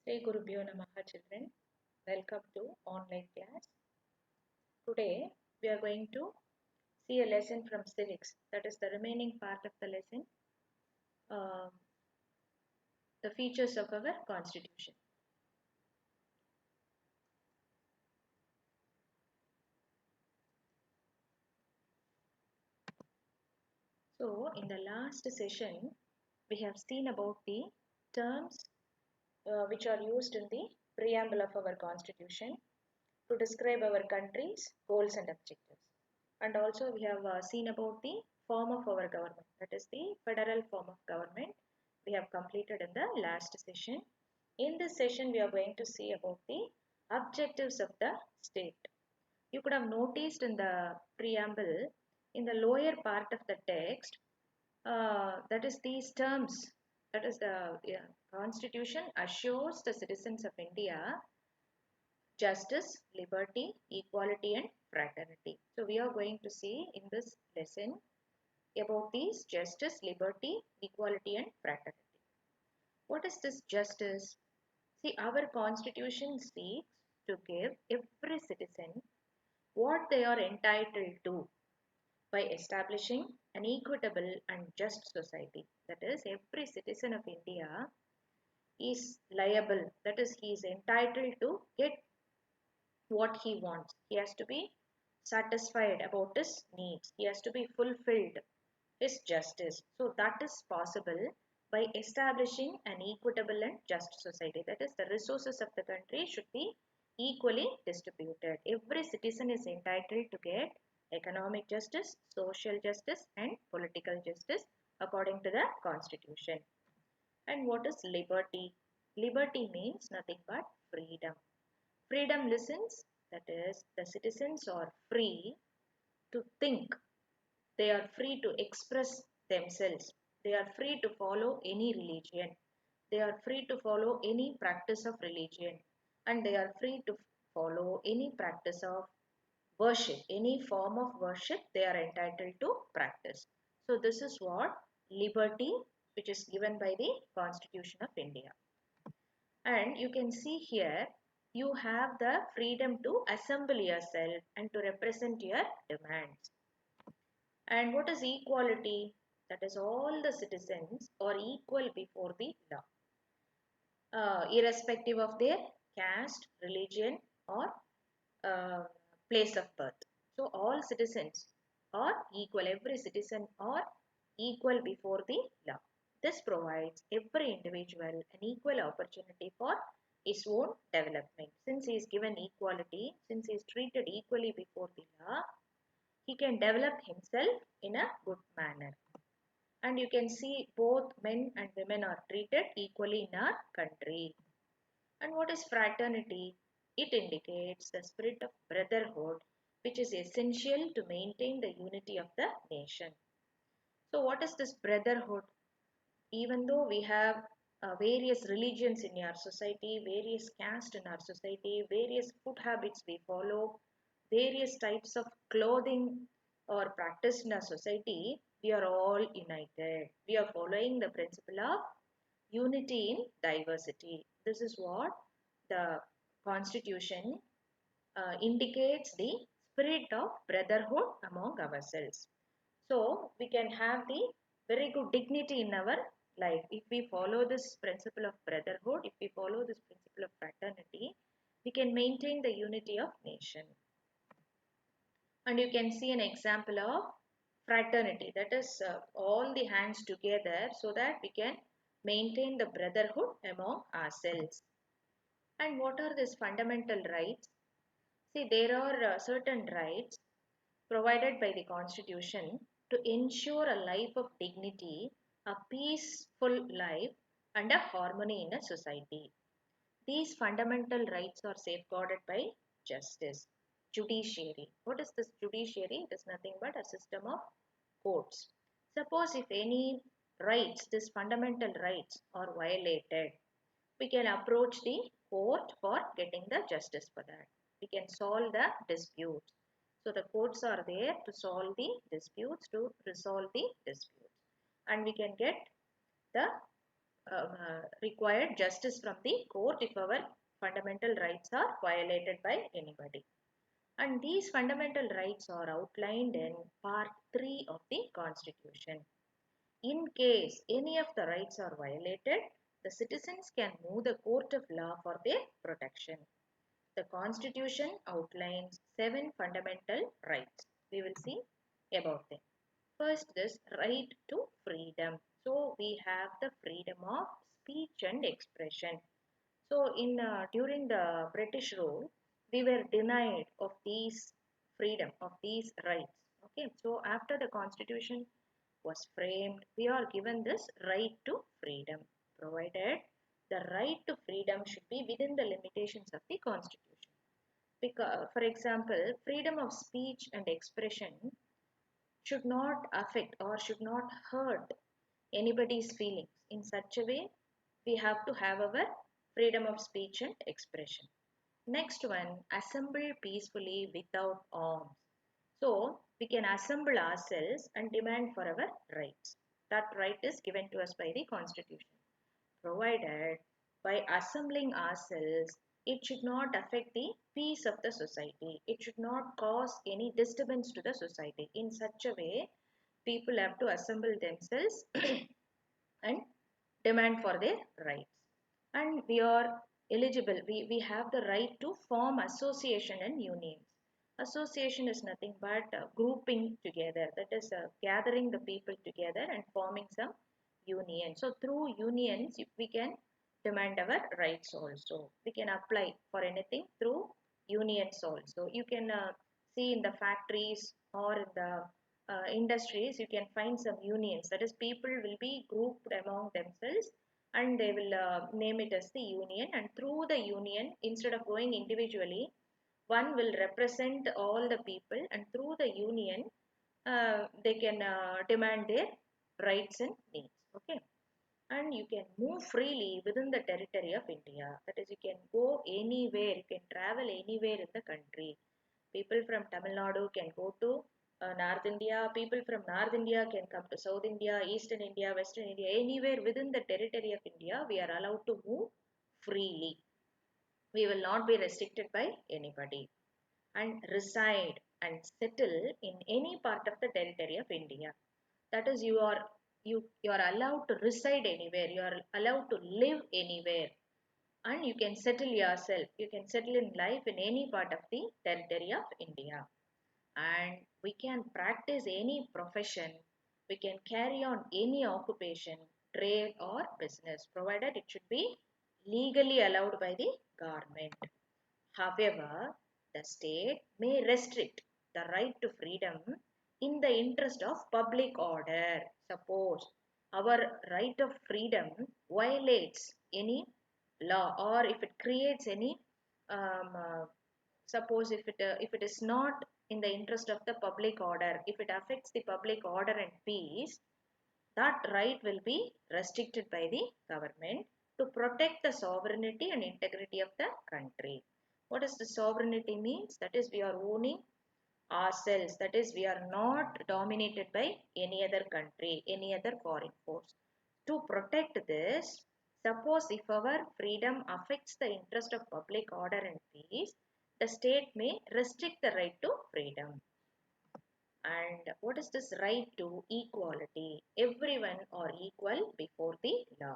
Shri Gurubhyo Namaha children. Welcome to online class. Today we are going to see a lesson from civics. That is the remaining part of the lesson. um, the features of our constitution. So in the last session we have seen about the terms which are used in the preamble of our constitution to describe our country's goals and objectives. And also we have seen about the form of our government, that is the federal form of government we have completed in the last session. In this session we are going to see about the objectives of the state. You could have noticed in the preamble, in the lower part of the text, that is these terms, that is the constitution assures the citizens of India justice, liberty, equality and fraternity. So we are going to see in this lesson about these justice, liberty, equality and fraternity. What is this justice? See, our constitution seeks to give every citizen what they are entitled to by establishing an equitable and just society. That is, every citizen of India is liable, that is, he is entitled to get what he wants. He has to be satisfied about his needs. He has to be fulfilled his justice. So that is possible by establishing an equitable and just society. That is, the resources of the country should be equally distributed. Every citizen is entitled to get economic justice, social justice and political justice according to the constitution. And what is liberty? Liberty means nothing but freedom. Freedom listens, that is, the citizens are free to think, they are free to express themselves, they are free to follow any religion, they are free to follow any practice of religion, and they are free to follow any practice of worship, any form of worship they are entitled to practice. So, this is what liberty, which is given by the Constitution of India. And you can see here you have the freedom to assemble yourself and to represent your demands. And what is equality? That is, all the citizens are equal before the law, irrespective of their caste, religion or uh, place of birth. So all citizens are equal, every citizen are equal before the law. This provides every individual an equal opportunity for his own development. Since he is given equality, since he is treated equally before the law, he can develop himself in a good manner. And you can see both men and women are treated equally in our country. And what is fraternity? It indicates the spirit of brotherhood, which is essential to maintain the unity of the nation. So, what is this brotherhood? Even though we have various religions in our society, various castes in our society, various food habits we follow, various types of clothing or practice in our society, we are all united. We are following the principle of unity in diversity. This is what the constitution indicates the spirit of brotherhood among ourselves. So we can have the very good dignity in our life. If we follow this principle of brotherhood, if we follow this principle of fraternity, we can maintain the unity of nation. And you can see an example of fraternity, that is all the hands together so that we can maintain the brotherhood among ourselves. And what are these fundamental rights? See, there are certain rights provided by the Constitution to ensure a life of dignity, a peaceful life, and a harmony in a society. These fundamental rights are safeguarded by justice, judiciary. What is this judiciary? It is nothing but a system of courts. Suppose if any rights, these fundamental rights are violated, we can approach the court for getting the justice for that. We can solve the disputes. So the courts are there to solve the disputes, to resolve the disputes. And we can get the required justice from the court if our fundamental rights are violated by anybody. And these fundamental rights are outlined in Part 3 of the Constitution. In case any of the rights are violated, the citizens can move the court of law for their protection. The Constitution outlines 7 fundamental rights. We will see about them. First is right to freedom. So we have the freedom of speech and expression. So in during the British rule, we were denied of these freedom, of these rights. Okay, so after the Constitution was framed, we are given this right to freedom, provided the right to freedom should be within the limitations of the Constitution. Because, for example, freedom of speech and expression should not affect or should not hurt anybody's feelings. In such a way, we have to have our freedom of speech and expression. Next one, assemble peacefully without arms. So we can assemble ourselves and demand for our rights. That right is given to us by the Constitution, provided by assembling ourselves, it should not affect the peace of the society. It should not cause any disturbance to the society. In such a way, people have to assemble themselves and demand for their rights. And we are eligible, we have the right to form association and unions. Association is nothing but grouping together, that is gathering the people together and forming some union. So through unions we can demand our rights also. We can apply for anything through unions also. You can see in the factories or in the industries, you can find some unions. That is, people will be grouped among themselves and they will name it as the union. And through the union, instead of going individually, one will represent all the people, and through the union, they can demand their rights and needs. Okay, and you can move freely within the territory of India. That is, you can go anywhere, you can travel anywhere in the country. People from Tamil Nadu can go to North India. People from North India can come to South India, Eastern India, Western India. Anywhere within the territory of India, we are allowed to move freely. We will not be restricted by anybody and reside and settle in any part of the territory of India. That is, you are allowed to reside anywhere. You are allowed to live anywhere, and you can settle yourself. You can settle in life in any part of the territory of India, and we can practice any profession. We can carry on any occupation, trade or business, provided it should be legally allowed by the government. However, the state may restrict the right to freedom in the interest of public order. Suppose our right of freedom violates any law, or if it creates any um, uh, suppose if it is not in the interest of the public order, if it affects the public order and peace, that right will be restricted by the government to protect the sovereignty and integrity of the country. What does the sovereignty means? That is, we are owning ourselves. That is, we are not dominated by any other country, any other foreign force. To protect this, suppose if our freedom affects the interest of public order and peace, the state may restrict the right to freedom. And what is this right to equality? Everyone are equal before the law.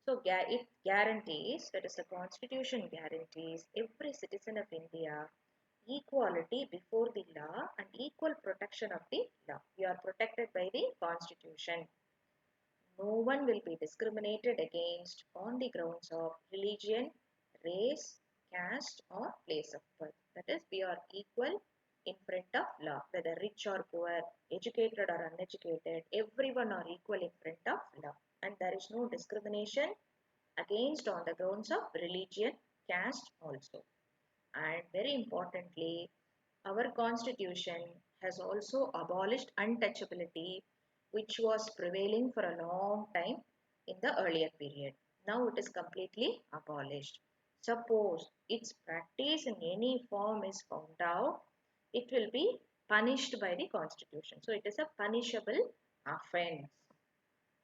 So it guarantees, that is the Constitution guarantees every citizen of India equality before the law and equal protection of the law. You are protected by the Constitution. No one will be discriminated against on the grounds of religion, race, caste or place of birth. That is, we are equal in front of law, whether rich or poor, educated or uneducated, everyone are equal in front of law. And there is no discrimination against on the grounds of religion, caste also. And very importantly, our constitution has also abolished untouchability, which was prevailing for a long time in the earlier period. Now it is completely abolished. Suppose its practice in any form is found out, it will be punished by the constitution. So it is a punishable offense.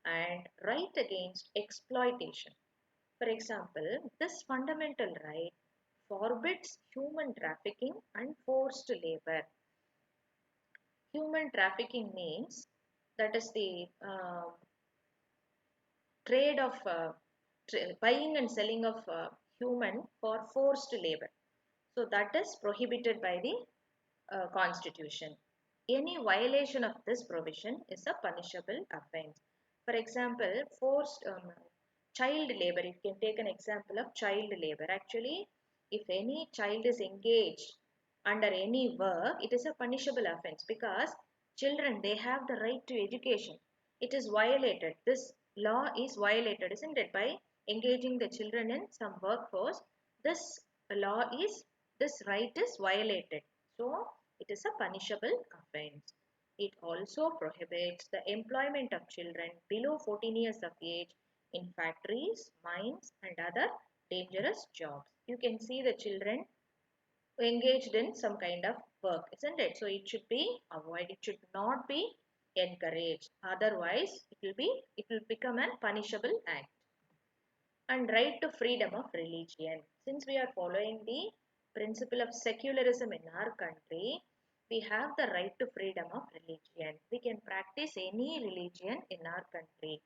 and right against exploitation. For example, this fundamental right forbids human trafficking and forced labor. Human trafficking means that is the trade of buying and selling of human for forced labor. So that is prohibited by the constitution. Any violation of this provision is a punishable offense. For example, forced child labor. You can take an example of child labor. Actually, if any child is engaged under any work, it is a punishable offense because children they have the right to education. It is violated. This law is violated, isn't it? By engaging the children in some workforce, this law is this right is violated. So it is a punishable offense. It also prohibits the employment of children below 14 years of age in factories, mines, and other dangerous jobs. You can see the children engaged in some kind of work, isn't it? So it should be avoided. It should not be encouraged. Otherwise, it will become a punishable act. And right to freedom of religion. Since we are following the principle of secularism in our country, we have the right to freedom of religion. We can practice any religion in our country.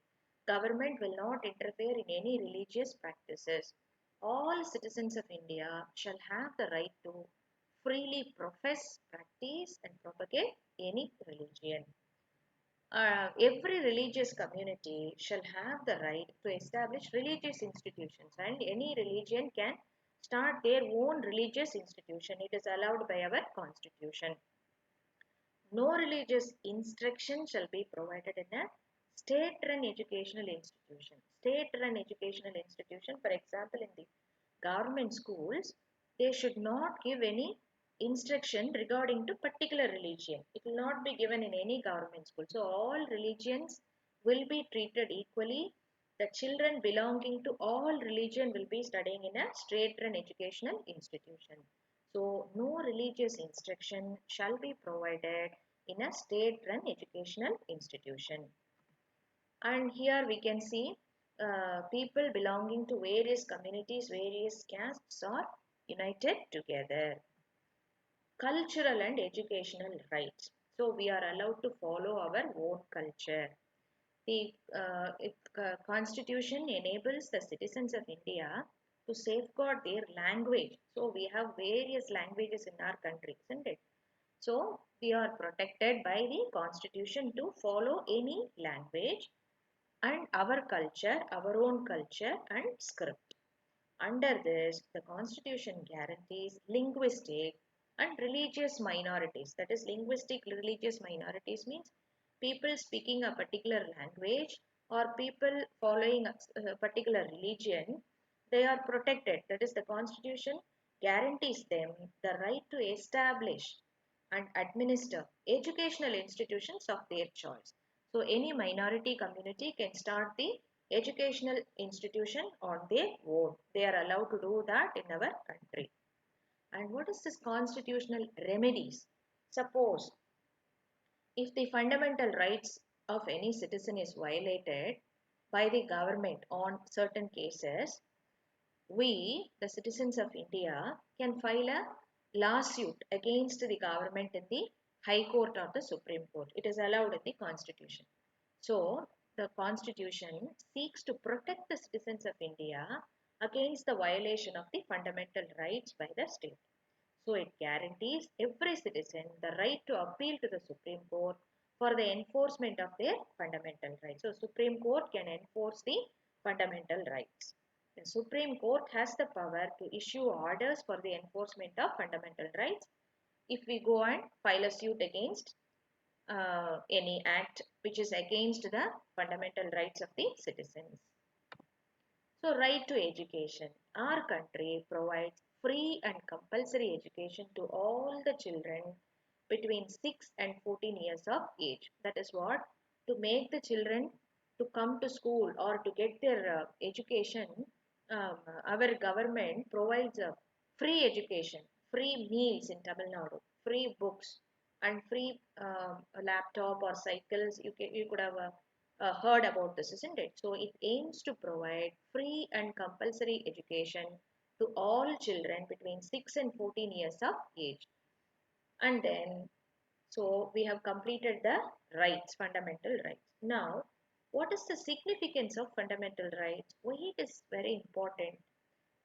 Government will not interfere in any religious practices. All citizens of India shall have the right to freely profess, practice, and propagate any religion. Every religious community shall have the right to establish religious institutions, and any religion can start their own religious institution. It is allowed by our constitution. No religious instruction shall be provided in a state run educational institution. State run educational institution, for example, in the government schools, they should not give any instruction regarding to particular religion. It will not be given in any government school. So all religions will be treated equally. The children belonging to all religion will be studying in a state run educational institution. So no religious instruction shall be provided in a state run educational institution. And here we can see people belonging to various communities, various castes are united together. Cultural and educational rights. So we are allowed to follow our own culture. The constitution enables the citizens of India to safeguard their language. So we have various languages in our country, isn't it? So we are protected by the constitution to follow any language and our own culture and script. Under this, the Constitution guarantees linguistic and religious minorities. That is, linguistic religious minorities means people speaking a particular language or people following a particular religion, they are protected. That is, the Constitution guarantees them the right to establish and administer educational institutions of their choice. So, any minority community can start the educational institution on their own. They are allowed to do that in our country. And what is this constitutional remedies? Suppose if the fundamental rights of any citizen is violated by the government on certain cases, we, the citizens of India, can file a lawsuit against the government in the High Court or the Supreme Court. It is allowed in the Constitution. So, the Constitution seeks to protect the citizens of India against the violation of the fundamental rights by the state. So, it guarantees every citizen the right to appeal to the Supreme Court for the enforcement of their fundamental rights. So, Supreme Court can enforce the fundamental rights. The Supreme Court has the power to issue orders for the enforcement of fundamental rights if we go and file a suit against any act which is against the fundamental rights of the citizens. So, right to education. Our country provides free and compulsory education to all the children between 6 and 14 years of age. That is what? To make the children to come to school or to get their education, our government provides a free education, free meals in Tamil Nadu, free books, and free laptop or cycles. You could have heard about this, isn't it? So it aims to provide free and compulsory education to all children between 6 and 14 years of age. And then, so we have completed the rights, fundamental rights. Now, what is the significance of fundamental rights? Why it is very important?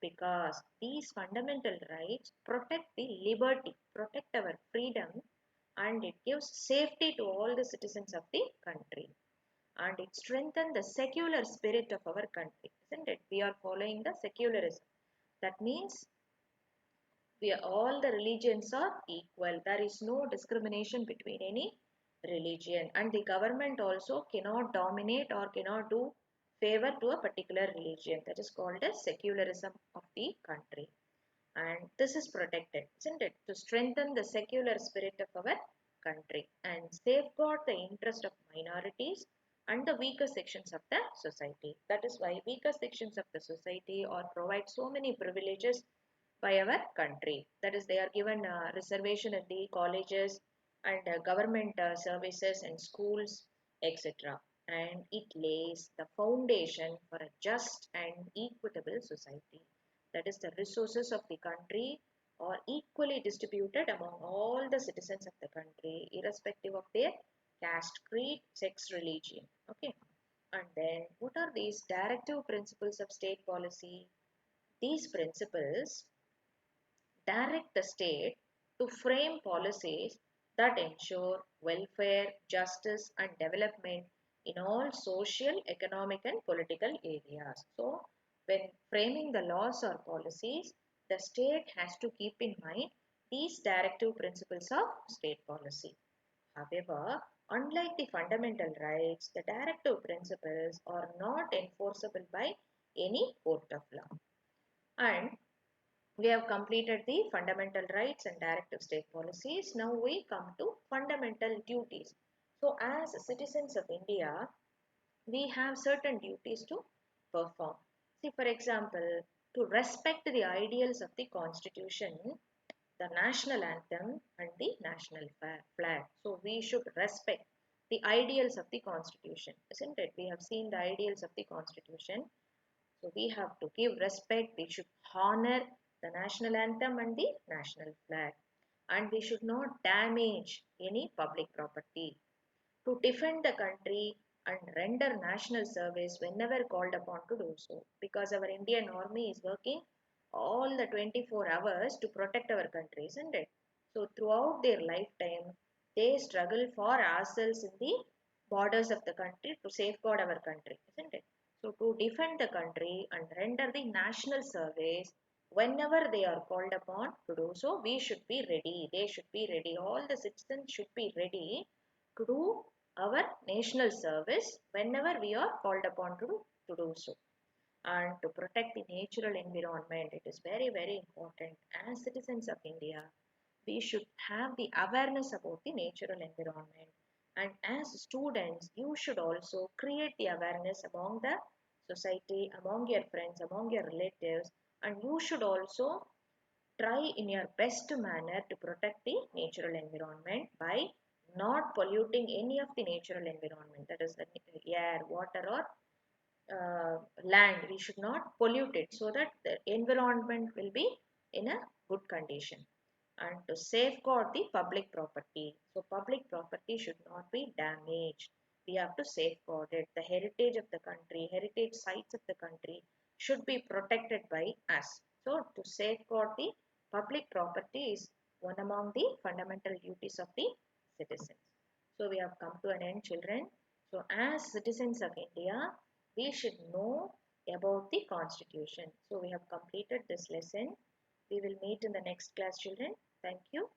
Because these fundamental rights protect the liberty, protect our freedom, and it gives safety to all the citizens of the country, and it strengthens the secular spirit of our country, isn't it? We are following the secularism. That means we are, all the religions are equal. There is no discrimination between any religion, and the government also cannot dominate or cannot do favor to a particular religion. That is called as secularism of the country, and this is protected, isn't it? To strengthen the secular spirit of our country and safeguard the interest of minorities and the weaker sections of the society. That is why weaker sections of the society are provide so many privileges by our country. That is, they are given reservation in the colleges and government services and schools, etc. And it lays the foundation for a just and equitable society. That is, the resources of the country are equally distributed among all the citizens of the country, irrespective of their caste, creed, sex, religion. Okay. And then, what are these directive principles of state policy? These principles direct the state to frame policies that ensure welfare, justice, and development in all social, economic, and political areas. So, when framing the laws or policies, the state has to keep in mind these directive principles of state policy. However, unlike the fundamental rights, the directive principles are not enforceable by any court of law. And we have completed the fundamental rights and directive state policies. Now we come to fundamental duties. So as citizens of India, we have certain duties to perform. See, for example, to respect the ideals of the constitution, the national anthem and the national flag. So we should respect the ideals of the constitution, isn't it? We have seen the ideals of the constitution, so we have to give respect, we should honor the national anthem and the national flag, and we should not damage any public property. To defend the country and render national service whenever called upon to do so, because our Indian army is working all the 24 hours to protect our country, isn't it? So throughout their lifetime, they struggle for ourselves in the borders of the country to safeguard our country, isn't it? So to defend the country and render the national service whenever they are called upon to do so, we should be ready. They should be ready. All the citizens should be ready to do our national service whenever we are called upon to do so. And to protect the natural environment, it is very, very important. As citizens of India, we should have the awareness about the natural environment. And as students, you should also create the awareness among the society, among your friends, among your relatives, and you should also try in your best manner to protect the natural environment by not polluting any of the natural environment, that is the air, water, or land. We should not pollute it so that the environment will be in a good condition. And to safeguard the public property, so public property should not be damaged. We have to safeguard it. The heritage of the country, heritage sites of the country should be protected by us. So to safeguard the public property is one among the fundamental duties of the citizens. So we have come to an end, children. So as citizens of India, we should know about the constitution. So we have completed this lesson. We will meet in the next class, children. Thank you.